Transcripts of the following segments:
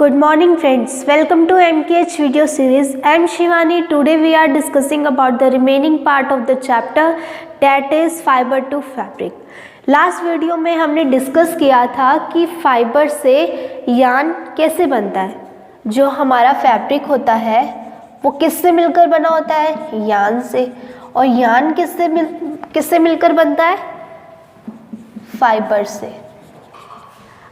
Good morning friends, welcome to MKH video series. I am Shivani. Today we are discussing about the remaining part of the chapter that is fiber to fabric. Last video में हमने discuss किया था कि fibre से यान कैसे बनता है। जो हमारा फैब्रिक होता है वो किससे मिलकर बना होता है? यान से। और यान किससे मिलकर बनता है? फाइबर से।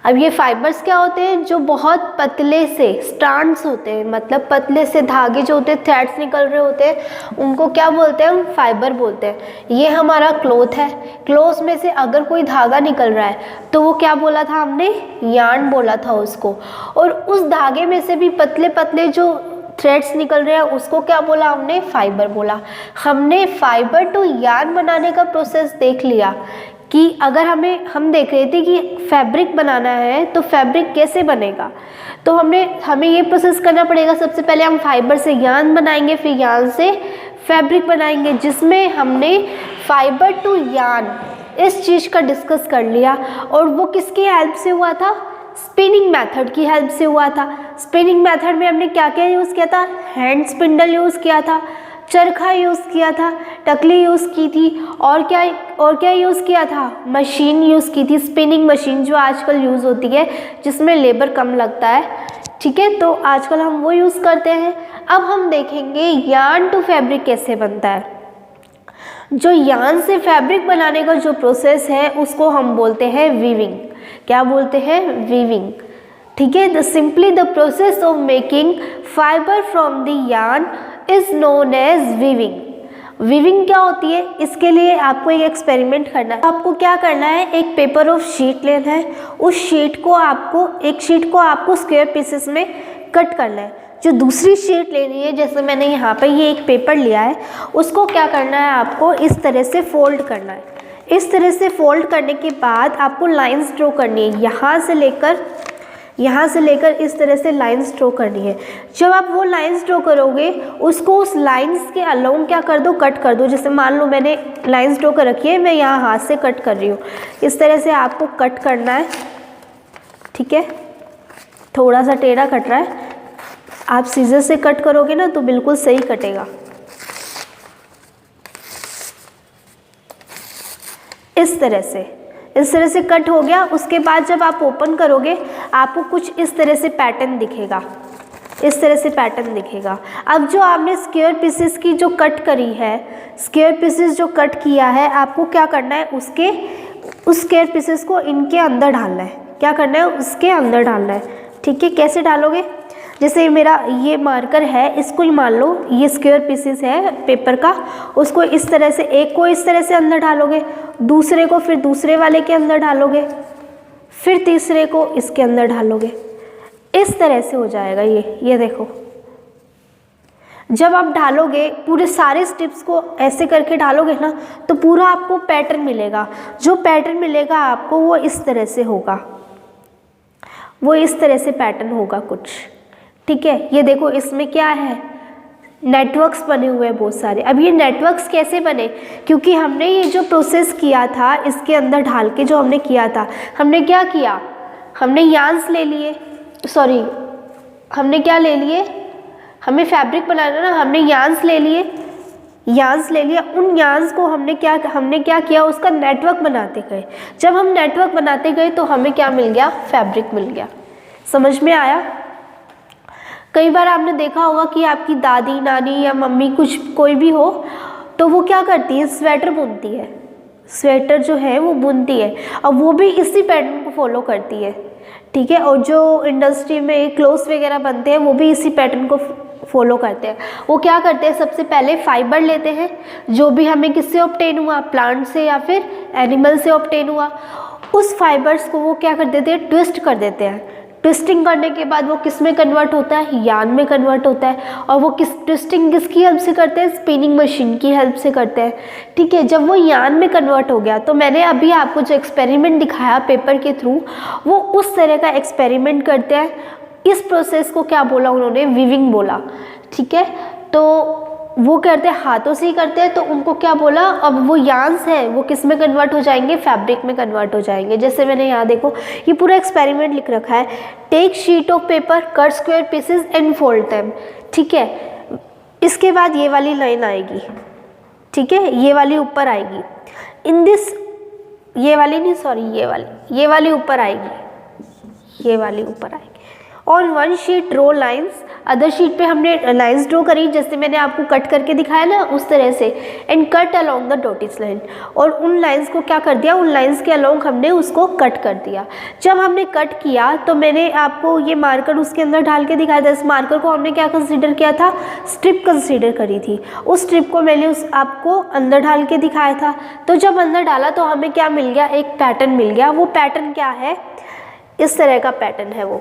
अब ये फाइबर्स क्या होते हैं? जो बहुत पतले से स्ट्रैंड्स होते हैं, मतलब पतले से धागे जो होते हैं, थ्रेड्स निकल रहे होते हैं, उनको क्या बोलते हैं? हम फाइबर बोलते हैं। ये हमारा क्लॉथ है। क्लॉथ में से अगर कोई धागा निकल रहा है तो वो क्या बोला था हमने? यार्न बोला था उसको। और उस धागे में से भी पतले पतले जो थ्रेड्स निकल रहे हैं उसको क्या बोला हमने? फाइबर बोला। हमने फाइबर टू यार्न बनाने का प्रोसेस देख लिया कि अगर हम देख रहे थे कि फैब्रिक बनाना है तो फैब्रिक कैसे बनेगा, तो हमें ये प्रोसेस करना पड़ेगा। सबसे पहले हम फाइबर से यार्न बनाएंगे, फिर यार्न से फैब्रिक बनाएंगे, जिसमें हमने फाइबर टू यार्न इस चीज़ का डिस्कस कर लिया। और वो किसकी हेल्प से हुआ था? स्पिनिंग मेथड की हेल्प से हुआ था। स्पिनिंग मेथड में हमने क्या क्या यूज़ किया था? हैंड स्पिंडल यूज़ किया था, चरखा यूज़ किया था, टकली यूज़ की थी, और क्या यूज़ किया था? मशीन यूज़ की थी, स्पिनिंग मशीन जो आजकल यूज़ होती है, जिसमें लेबर कम लगता है। ठीक है, तो आजकल हम वो यूज़ करते हैं। अब हम देखेंगे यार्न टू फैब्रिक कैसे बनता है। जो यार्न से फैब्रिक बनाने का जो प्रोसेस है उसको हम बोलते हैं वीविंग। क्या बोलते हैं? वीविंग। ठीक है, simply the process of making fibre from the yarn is known as weaving. Weaving क्या होती है? इसके लिए आपको एक एक्सपेरिमेंट करना है। आपको क्या करना है? एक पेपर ऑफ शीट लेना है। उस शीट को आपको स्क्वायर पीसेस में कट करना है। जो दूसरी शीट लेनी है, जैसे मैंने यहाँ पर ये एक पेपर लिया है, उसको क्या करना है? आपको इस तरह से फोल्ड करना है। इस तरह से फोल्ड करने के बाद आपको लाइंस ड्रॉ करनी है। यहाँ से लेकर इस तरह से लाइंस ड्रॉ करनी है। जब आप वो लाइंस ड्रॉ करोगे उसको उस लाइंस के अलोंग क्या कर दो? कट कर दो। जैसे मान लो मैंने लाइंस ड्रॉ कर रखी है, मैं यहाँ हाथ से कट कर रही हूँ। इस तरह से आपको कट करना है। ठीक है, थोड़ा सा टेढ़ा कट रहा है। आप सीजर से कट करोगे ना तो बिल्कुल सही कटेगा। इस तरह से कट हो गया। उसके बाद जब आप ओपन करोगे आपको कुछ इस तरह से पैटर्न दिखेगा। अब जो आपने स्क्वायर पीसेस की जो कट करी है, स्क्वायर पीसेस जो कट किया है, आपको क्या करना है? उस स्क्वायर पीसेस को इनके अंदर डालना है। क्या करना है? उसके अंदर डालना है। ठीक है, कैसे डालोगे? जैसे मेरा ये मार्कर है, इसको ही मान लो ये स्क्वायर पीसेस है पेपर का, उसको इस तरह से, एक को इस तरह से अंदर डालोगे, दूसरे को फिर दूसरे वाले के अंदर डालोगे, फिर तीसरे को इसके अंदर डालोगे। इस तरह से हो जाएगा ये देखो। जब आप डालोगे पूरे सारे स्टेप्स को ऐसे करके डालोगे ना तो पूरा आपको पैटर्न मिलेगा। जो पैटर्न मिलेगा आपको वो इस तरह से होगा, पैटर्न होगा कुछ। ठीक है, ये देखो इसमें क्या है? नेटवर्क्स बने हुए हैं बहुत सारे। अब ये नेटवर्क्स कैसे बने? क्योंकि हमने ये जो प्रोसेस किया था इसके अंदर ढाल के जो हमने किया था, हमने क्या किया? हमने यार्न्स ले लिए, हमने क्या ले लिए? हमें फैब्रिक बनाना ना, हमने यार्न्स ले लिए। उन यार्न्स को हमने क्या किया? उसका नेटवर्क बनाते गए। जब हम नेटवर्क बनाते गए तो हमें क्या मिल गया? फैब्रिक मिल गया। समझ में आया? कई बार आपने देखा होगा कि आपकी दादी, नानी या मम्मी कोई भी हो तो वो क्या करती है? स्वेटर बुनती है। स्वेटर जो है वो बुनती है और वो भी इसी पैटर्न को फॉलो करती है। ठीक है, और जो इंडस्ट्री में क्लोथ्स वगैरह बनते हैं वो भी इसी पैटर्न को फॉलो करते हैं। वो क्या करते हैं? सबसे पहले फाइबर लेते हैं, जो भी हमें किससे ऑब्टेन हुआ, प्लांट से या फिर एनिमल से ऑब्टेन हुआ। उस फाइबर्स को वो क्या कर देते हैं? ट्विस्ट कर देते हैं। ट्विस्टिंग करने के बाद वो किस में कन्वर्ट होता है? यार्न में कन्वर्ट होता है। और वो ट्विस्टिंग किसकी हेल्प से करते हैं? स्पिनिंग मशीन की हेल्प से करते हैं। ठीक है, जब वो यार्न में कन्वर्ट हो गया तो मैंने अभी आपको जो एक्सपेरिमेंट दिखाया पेपर के थ्रू, वो उस तरह का एक्सपेरिमेंट करते हैं। इस प्रोसेस को क्या बोला उन्होंने? वीविंग बोला। ठीक है, तो वो करते हैं हाथों से ही करते हैं, तो उनको क्या बोला? अब वो यार्न्स है वो किस में कन्वर्ट हो जाएंगे? फैब्रिक में कन्वर्ट हो जाएंगे। जैसे मैंने यहाँ देखो ये पूरा एक्सपेरिमेंट लिख रखा है। Take sheet of paper, cut square pieces and fold them. ठीक है, इसके बाद ये वाली लाइन आएगी, ठीक है, ये वाली ऊपर आएगी। इन दिस, ये वाली नहीं, सॉरी, ये वाली ऊपर आएगी, ये वाली ऊपर आएगी। On one sheet draw lines, other sheet पे हमने लाइन्स ड्रॉ करी जैसे मैंने आपको कट करके दिखाया ना उस तरह से। And cut along the dotted line, और उन लाइन्स को क्या कर दिया, उन लाइन्स के अलोंग हमने उसको कट कर दिया। जब हमने कट किया तो मैंने आपको ये मार्कर उसके अंदर डाल के दिखाया था। इस मार्कर को हमने क्या कंसीडर किया था, स्ट्रिप कंसीडर करी थी। उस स्ट्रिप को मैंने आपको अंदर डाल के दिखाया था। तो जब अंदर डाला तो हमें क्या मिल गया, एक पैटर्न मिल गया। वो पैटर्न क्या है, इस तरह का पैटर्न है वो।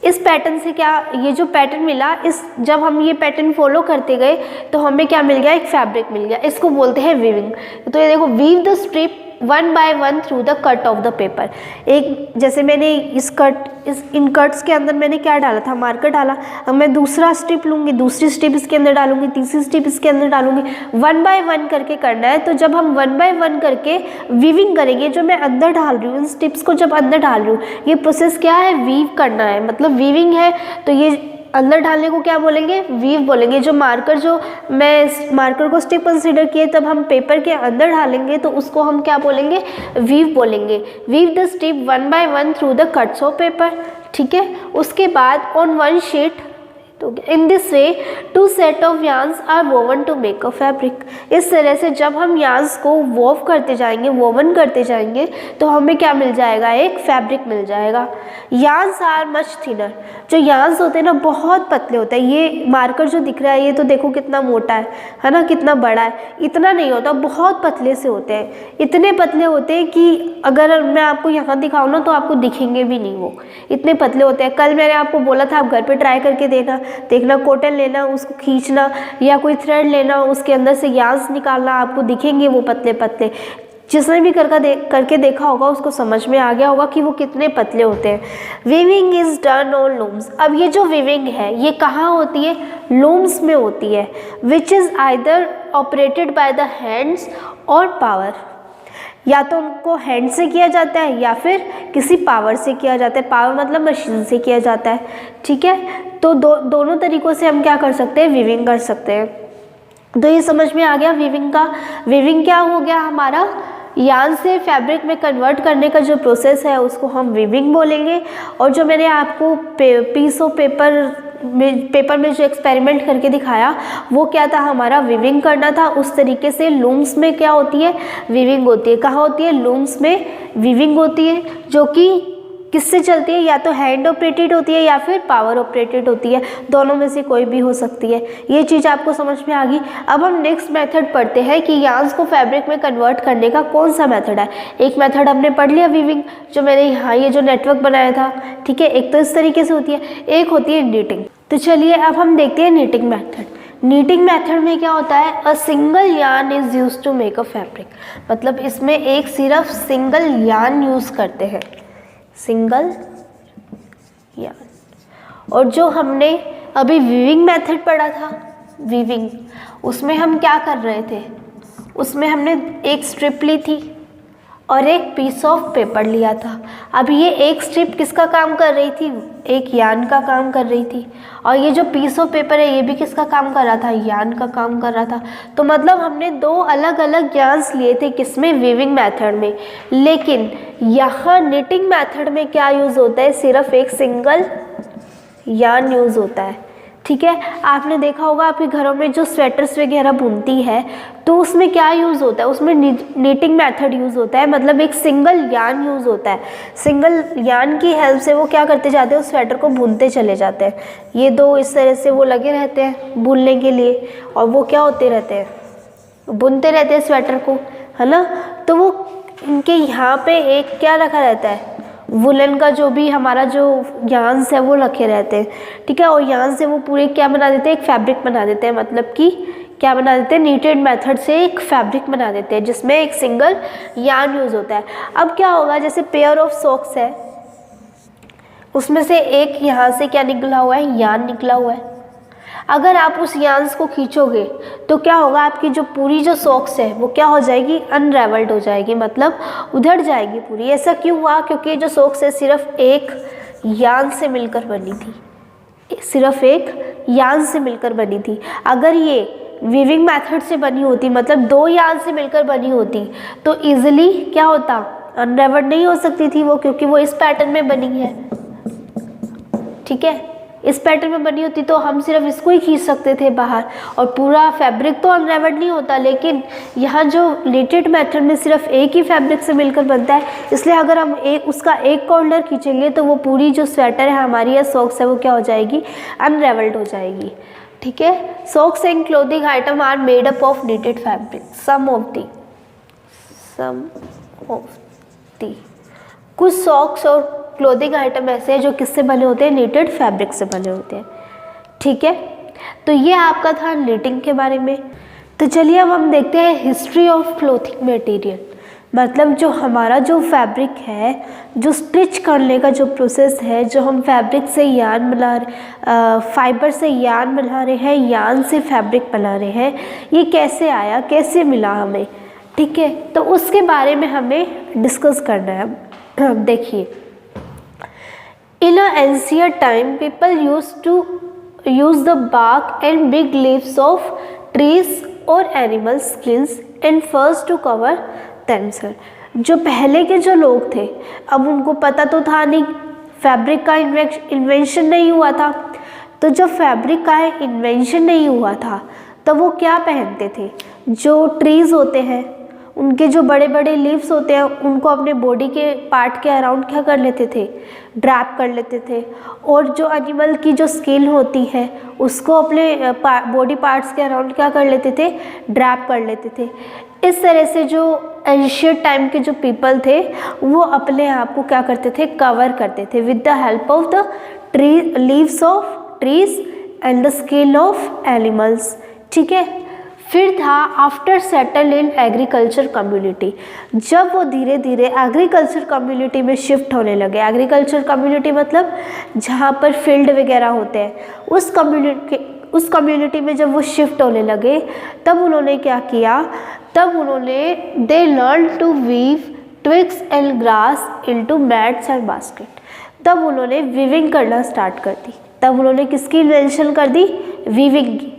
इस पैटर्न से क्या, ये जो पैटर्न मिला, इस जब हम ये पैटर्न फॉलो करते गए तो हमें क्या मिल गया, एक फैब्रिक मिल गया। इसको बोलते हैं वीविंग। तो ये देखो, weave the strip one by one through the cut of the paper. एक जैसे मैंने इन कट्स के अंदर मैंने क्या डाला था, मार्कर डाला। अब मैं दूसरा स्ट्रिप लूँगी, दूसरी स्ट्रिप इसके अंदर डालूंगी, तीसरी स्ट्रिप इसके अंदर डालूंगी। वन बाय वन करके करना है। तो जब हम वन बाय वन करके वीविंग करेंगे, जो मैं अंदर डाल रही हूँ, इन स्ट्रिप्स को जब अंदर डाल रही हूँ, ये प्रोसेस क्या है, वीव करना है, मतलब वीविंग है। तो ये अंदर डालने को क्या बोलेंगे, वीव बोलेंगे। जो मैं मार्कर को स्ट्रिप कंसीडर किए तब हम पेपर के अंदर डालेंगे तो उसको हम क्या बोलेंगे, वीव बोलेंगे। Weave the strip one by one through the cuts of paper. ठीक है, उसके बाद ऑन वन शीट, तो in this way two set of yarns are woven to make a fabric. इस तरह से जब हम यार्न्स को वोव करते जाएंगे, वोवन करते जाएंगे, तो हमें क्या मिल जाएगा, एक फैब्रिक मिल जाएगा। यार्न्स आर मच थिनर, जो यार्न्स होते हैं ना बहुत पतले होते हैं। ये मार्कर जो दिख रहा है, ये तो देखो कितना मोटा है ना, कितना बड़ा है। इतना नहीं होता, बहुत पतले से होते हैं। इतने पतले होते हैं कि अगर मैं आपको यहाँ दिखाऊँ ना तो आपको दिखेंगे भी नहीं, वो इतने पतले होते हैं। कल मैंने आपको बोला था आप घर पे ट्राई करके देखना, कॉटन लेना, उसको खींचना या कोई थ्रेड लेना, उसके अंदर से यार्न्स निकालना, आपको दिखेंगे वो पतले पतले। जिसने भी करके देखा होगा उसको समझ में आ गया होगा कि वो कितने पतले होते हैं। Weaving is done on looms. अब ये जो वीविंग है ये कहाँ होती है, लूम्स में होती है, which is either operated by the hands और पावर। या तो उनको हैंड से किया जाता है या फिर किसी पावर से किया जाता है। पावर मतलब मशीन से किया जाता है। ठीक है, तो दोनों तरीक़ों से हम क्या कर सकते हैं, वीविंग कर सकते हैं। तो ये समझ में आ गया वीविंग का। वीविंग क्या हो गया, हमारा यार्न से फैब्रिक में कन्वर्ट करने का जो प्रोसेस है उसको हम वीविंग बोलेंगे। और जो मैंने आपको पीस ऑफ पेपर में जो एक्सपेरिमेंट करके दिखाया वो क्या था, हमारा वीविंग करना था। उस तरीके से लूम्स में क्या होती है, वीविंग होती है। कहाँ होती है, लूम्स में वीविंग होती है, जो कि किससे चलती है, या तो हैंड ऑपरेटेड होती है या फिर पावर ऑपरेटेड होती है। दोनों में से कोई भी हो सकती है। ये चीज़ आपको समझ में आ गई। अब हम नेक्स्ट मेथड पढ़ते हैं कि यार्न्स को फैब्रिक में कन्वर्ट करने का कौन सा मेथड है। एक मेथड हमने पढ़ लिया वीविंग, जो मैंने यहाँ ये जो नेटवर्क बनाया था। ठीक है, एक तो इस तरीके से होती है, एक होती है नीटिंग। तो चलिए अब हम देखते हैं नीटिंग मेथड। नीटिंग मेथड में क्या होता है, a single yarn is use to make a fabric. मतलब इसमें एक सिर्फ सिंगल यार्न यूज़ करते हैं, सिंगल यार्न। और जो हमने अभी वीविंग मेथड पढ़ा था, वीविंग, उसमें हम क्या कर रहे थे, उसमें हमने एक स्ट्रिप ली थी और एक पीस ऑफ पेपर लिया था। अब ये एक स्ट्रिप किसका काम कर रही थी, एक यार्न का काम कर रही थी। और ये जो पीस ऑफ पेपर है ये भी किसका काम कर रहा था, यार्न का काम कर रहा था। तो मतलब हमने दो अलग अलग यार्न्स लिए थे, किसमें, वीविंग मेथड में। लेकिन यहाँ निटिंग मेथड में क्या यूज़ होता है, सिर्फ एक सिंगल यार्न यूज़ होता है। ठीक है, आपने देखा होगा आपके घरों में जो स्वेटर्स वगैरह बुनती है तो उसमें क्या यूज़ होता है, उसमें नीटिंग मेथड यूज़ होता है। मतलब एक सिंगल यार्न यूज़ होता है। सिंगल यार्न की हेल्प से वो क्या करते जाते हैं, उस स्वेटर को बुनते चले जाते हैं। ये दो इस तरह से वो लगे रहते हैं बुनने के लिए, और वो क्या होते रहते हैं, बुनते रहते हैं स्वेटर को, है ना। तो वो इनके यहाँ पे एक क्या रखा रहता है, वुलन का जो भी हमारा जो यार्न्स है वो रखे रहते हैं। ठीक है, और यार्न से वो पूरे क्या बना देते हैं, एक फैब्रिक बना देते हैं। मतलब कि क्या बना देते हैं, नीटेड मेथड से एक फैब्रिक बना देते हैं जिसमें एक सिंगल यार्न यूज़ होता है। अब क्या होगा, जैसे पेयर ऑफ सॉक्स है, उसमें से एक यहाँ से क्या निकला हुआ है, यार्न निकला हुआ है। अगर आप उस यार्न्स को खींचोगे तो क्या होगा, आपकी जो पूरी जो सॉक्स है वो क्या हो जाएगी, अनरेवल्ड हो जाएगी, मतलब उधड़ जाएगी पूरी। ऐसा क्यों हुआ, क्योंकि जो सॉक्स है सिर्फ एक यार्न से मिलकर बनी थी, सिर्फ एक यार्न से मिलकर बनी थी। अगर ये वीविंग मेथड से बनी होती, मतलब 2 यार्न से मिलकर बनी होती, तो इजीली क्या होता, अनरेवर्ड नहीं हो सकती थी वो, क्योंकि वो इस पैटर्न में बनी है। ठीक है, इस पैटर्न में बनी होती तो हम सिर्फ इसको ही खींच सकते थे बाहर, और पूरा फैब्रिक तो अनरेवर्ड नहीं होता। लेकिन यहाँ जो नीटेड मेथड में सिर्फ एक ही फैब्रिक से मिलकर बनता है, इसलिए अगर हम उसका एक कॉर्नर खींचेंगे तो वो पूरी जो स्वेटर है हमारी या सॉक्स है वो क्या हो जाएगी, अनरेवल्ड हो जाएगी। ठीक है, socks and clothing item are made up of knitted fabric. Some of the कुछ सॉक्स और क्लोथिंग आइटम ऐसे हैं जो किससे बने होते हैं, नीटेड फैब्रिक से बने होते हैं। ठीक है, तो ये आपका था नीटिंग के बारे में। तो चलिए अब हम देखते हैं हिस्ट्री ऑफ क्लोथिंग मटेरियल, मतलब जो हमारा जो फैब्रिक है, जो स्टिच करने का जो प्रोसेस है, जो हम फैब्रिक से यार्न बना फाइबर से यार्न बना रहे हैं, यार्न से फैब्रिक बना रहे हैं, ये कैसे आया, कैसे मिला हमें। ठीक है, तो उसके बारे में हमें डिस्कस करना है। देखिए, in an ancient time people used to use the bark and big leaves of trees or animal skins and furs to cover themselves। जो पहले के जो लोग थे, अब उनको पता तो था नहीं, फैब्रिक का इन्वेंशन नहीं हुआ था, तो जब फैब्रिक का इन्वेंशन नहीं हुआ था तब वो क्या पहनते थे, जो ट्रीज़ होते हैं उनके जो बड़े बड़े लीव्स होते हैं उनको अपने बॉडी के पार्ट के अराउंड क्या कर लेते थे, ड्रैप कर लेते थे, और जो एनिमल की जो स्किन होती है उसको अपने बॉडी पार्ट्स के अराउंड क्या कर लेते थे, ड्रैप कर लेते थे। इस तरह से जो एंशिएंट टाइम के जो पीपल थे वो अपने आप को क्या करते थे, कवर करते थे with the help of the leaves of trees and the skin of animals. ठीक है, फिर था after settle in agriculture community. जब वो धीरे धीरे एग्रीकल्चर कम्युनिटी में शिफ्ट होने लगे, एग्रीकल्चर कम्युनिटी मतलब जहाँ पर फील्ड वगैरह होते हैं, उस कम्युनिटी में जब वो शिफ्ट होने लगे तब उन्होंने क्या किया, तब उन्होंने they learn to weave twigs and grass into mats and basket. तब उन्होंने वीविंग करना स्टार्ट कर दी। तब उन्होंने किसकी इन्वेंशन कर दी, वीविंग की,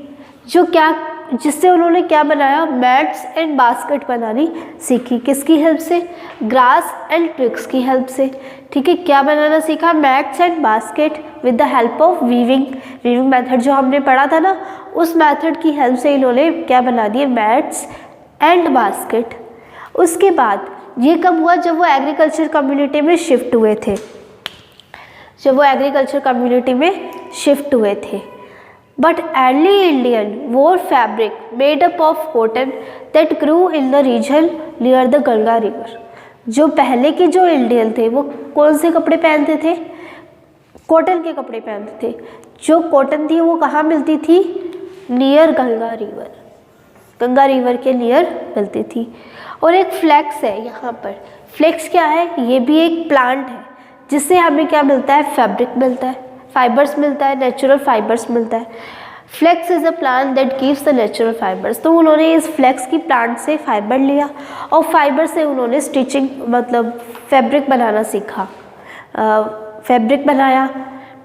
जो क्या, जिससे उन्होंने क्या बनाया, मैट्स एंड बास्केट बनानी सीखी। किसकी हेल्प से, ग्रास एंड ट्विग्स की हेल्प से। ठीक है, क्या बनाना सीखा, mats and basket with the help of weaving method जो हमने पढ़ा था ना, उस मेथड की हेल्प से इन्होंने क्या बना दिए, मैट्स एंड बास्केट। उसके बाद ये कब हुआ, जब वो एग्रीकल्चर कम्युनिटी में शिफ्ट हुए थे, But early Indian wore fabric made up of cotton that grew in the region near the Ganga river। जो पहले के जो इंडियन थे वो कौन से कपड़े पहनते थे, कॉटन के कपड़े पहनते थे। जो कॉटन थी वो कहाँ मिलती थी, near Ganga river, Ganga river के नियर मिलती थी। और एक फ्लेक्स है यहाँ पर, फ्लेक्स क्या है, ये भी एक प्लांट है जिससे हमें क्या मिलता है, फैब्रिक मिलता है, फाइबर्स मिलता है, नेचुरल फाइबर्स मिलता है। Flax is a plant that gives the natural fibres. तो उन्होंने इस फ्लेक्स की प्लांट से फाइबर लिया और फाइबर से उन्होंने स्टिचिंग मतलब फैब्रिक बनाना सीखा, फैब्रिक बनाया।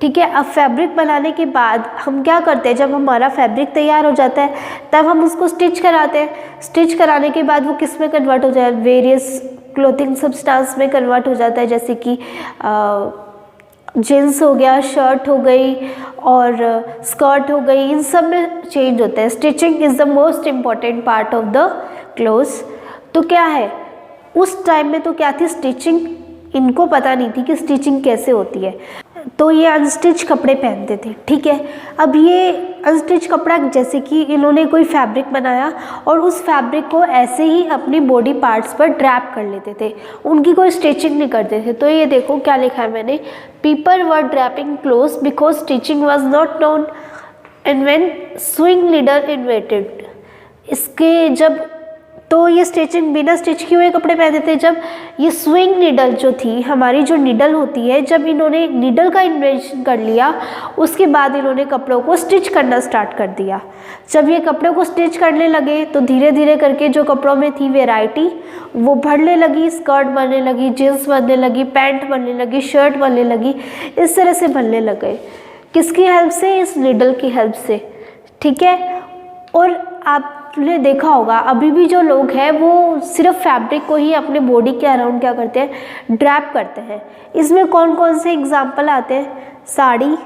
ठीक है, अब फैब्रिक बनाने के बाद हम क्या करते हैं, जब हमारा फैब्रिक तैयार हो जाता है तब हम उसको स्टिच कराते हैं। स्टिच कराने के बाद वो किस में कन्वर्ट हो जाए, वेरियस क्लोथिंग सब्सटेंस में कन्वर्ट हो जाता है, जैसे कि जीन्स हो गया, शर्ट हो गई और स्कर्ट हो गई, इन सब में चेंज होता है। Stitching is the most important part of the clothes. तो क्या है, उस टाइम में तो क्या थी, स्टिचिंग, इनको पता नहीं थी कि स्टिचिंग कैसे होती है, तो ये अनस्टिच कपड़े पहनते थे। ठीक है, अब ये अनस्टिच कपड़ा, जैसे कि इन्होंने कोई फैब्रिक बनाया और उस फैब्रिक को ऐसे ही अपनी बॉडी पार्ट्स पर ड्रैप कर लेते थे, उनकी कोई स्टिचिंग नहीं करते थे। तो ये देखो क्या लिखा है मैंने, people were draping clothes because stitching was not known and when swing leader inverted. इसके जब तो ये स्टिचिंग बिना स्टिच किए हुए कपड़े पहनते थे। जब ये स्विंग नीडल जो थी, हमारी जो नीडल होती है, जब इन्होंने नीडल का इन्वेंशन कर लिया, उसके बाद इन्होंने कपड़ों को स्टिच करना स्टार्ट कर दिया। जब ये कपड़ों को स्टिच करने लगे तो धीरे धीरे करके जो कपड़ों में थी वैरायटी वो बढ़ने लगी, स्कर्ट बनने लगी, जीन्स बनने लगी, पैंट बनने लगी, शर्ट बनने लगी, इस तरह से बनने लगे। किसकी हेल्प से? इस नीडल की हेल्प से, ठीक है। और आपने देखा होगा अभी भी जो लोग हैं वो सिर्फ फैब्रिक को ही अपने बॉडी के अराउंड क्या करते हैं? ड्रैप करते हैं। इसमें कौन कौन से एग्जाम्पल आते हैं? साड़ी,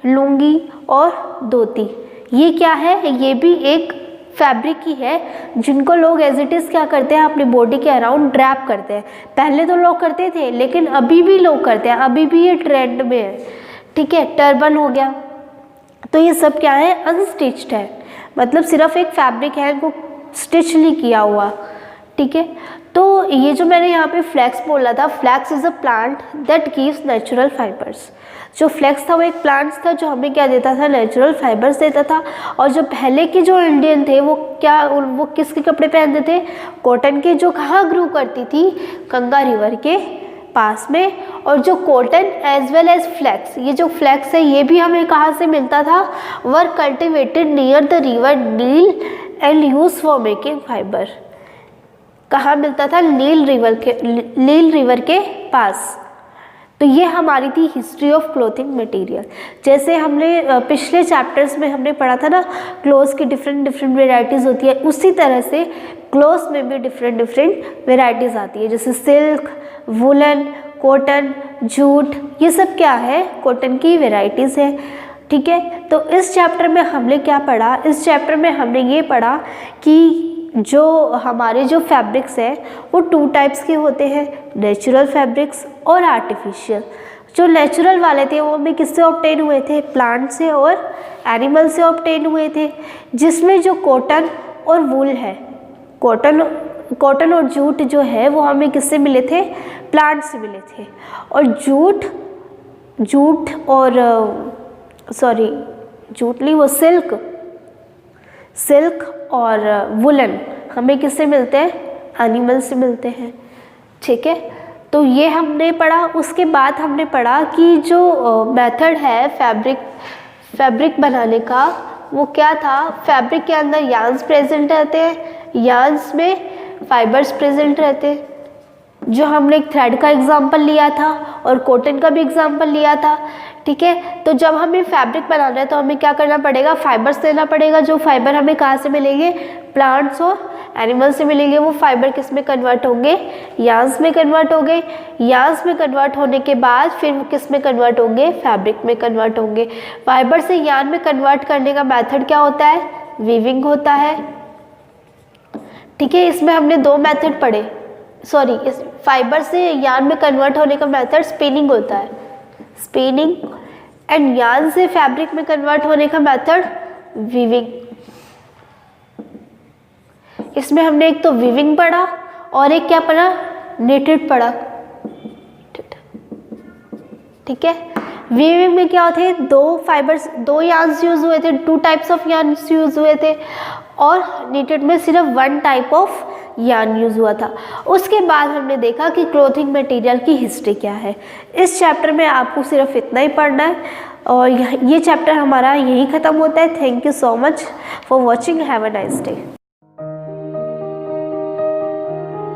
लुंगी और धोती। ये क्या है? ये भी एक फैब्रिक ही है जिनको लोग एज इट इज़ क्या करते हैं? अपनी बॉडी के अराउंड ड्रैप करते हैं। पहले तो लोग करते थे, लेकिन अभी भी लोग करते हैं, अभी भी ये ट्रेंड में है, ठीक है। टर्बन हो गया, तो ये सब क्या है? अनस्टिच्ड है, मतलब सिर्फ एक फैब्रिक है, इनको स्टिच नहीं किया हुआ, ठीक है। तो ये जो मैंने यहाँ पे फ्लैक्स बोला था, flax is a plant that gives natural fibres. जो फ्लैक्स था वो एक प्लांट था जो हमें क्या देता था? नेचुरल फाइबर्स देता था। और जो पहले के जो इंडियन थे वो क्या, वो किसके कपड़े पहनते थे? कॉटन के, जो कहाँ ग्रो करती थी? गंगा रिवर के पास में। और जो cotton as well as flax, ये जो फ्लैक्स है ये भी हमें कहाँ से मिलता था? Were cultivated near the river Nile and use for making fibre. कहाँ मिलता था? नील रिवर के पास। तो ये हमारी थी हिस्ट्री ऑफ क्लोथिंग मटेरियल। जैसे हमने पिछले चैप्टर्स में हमने पढ़ा था ना, क्लोथ्स की डिफरेंट वेराइटीज़ होती है, उसी तरह से क्लोथ्स में भी डिफरेंट वेराइटीज़ आती है। जैसे सिल्क, वुलन, कॉटन, जूट, ये सब क्या है? कॉटन की वेराइटीज़ है, ठीक है। तो इस चैप्टर में हमने क्या पढ़ा? इस चैप्टर में हमने ये पढ़ा कि जो हमारे जो फैब्रिक्स हैं वो 2 टाइप्स के होते हैं, नेचुरल फैब्रिक्स और आर्टिफिशियल। जो नेचुरल वाले थे वो हमें किससे ऑब्टेन हुए थे? प्लांट से और एनिमल से ऑब्टेन हुए थे। जिसमें जो कॉटन और वूल है, कॉटन और जूट जो है वो हमें किससे मिले थे? प्लांट से मिले थे। और जूट नहीं, वो सिल्क और वुलन हमें किससे मिलते हैं? एनिमल से मिलते हैं, ठीक है। तो ये हमने पढ़ा। उसके बाद हमने पढ़ा कि जो मेथड है फैब्रिक बनाने का वो क्या था? फैब्रिक के अंदर यार्न्स प्रेजेंट रहते हैं, यार्न्स में फाइबर्स प्रेजेंट रहते हैं। जो हमने एक थ्रेड का एग्जाम्पल लिया था और कॉटन का भी एग्जाम्पल लिया था, ठीक है। तो जब हमें फैब्रिक बनाना है तो हमें क्या करना पड़ेगा? फाइबर्स देना पड़ेगा। जो फाइबर हमें कहाँ से मिलेंगे? प्लांट्स और एनिमल से मिलेंगे। वो फाइबर किस में कन्वर्ट होंगे? यार्न्स में कन्वर्ट होंगे। यार्न्स में कन्वर्ट होने के बाद फिर वो किस में कन्वर्ट होंगे? फैब्रिक में कन्वर्ट होंगे। फाइबर से यार्न में कन्वर्ट करने का मेथड क्या होता है? वीविंग होता है, ठीक है। इसमें हमने 2 मेथड पढ़े, इस फाइबर से यार्न में कन्वर्ट होने का मेथड स्पिनिंग होता है, स्पिनिंग। एंड यार्न से फैब्रिक में कन्वर्ट होने का मेथड वीविंग। इसमें हमने एक तो वीविंग पढ़ा और एक क्या पढ़ा? नेटेड पढ़ा, ठीक है। वीविंग में क्या होते हैं? 2 यार्न्स यूज हुए थे, 2 टाइप्स ऑफ यार्न्स यूज हुए थे। और नीटेड में सिर्फ 1 टाइप ऑफ यार्न यूज हुआ था। उसके बाद हमने देखा कि क्लोथिंग मटेरियल की हिस्ट्री क्या है। इस चैप्टर में आपको सिर्फ इतना ही पढ़ना है और ये चैप्टर हमारा यही ख़त्म होता है। Thank you so much for watching. Have a nice day.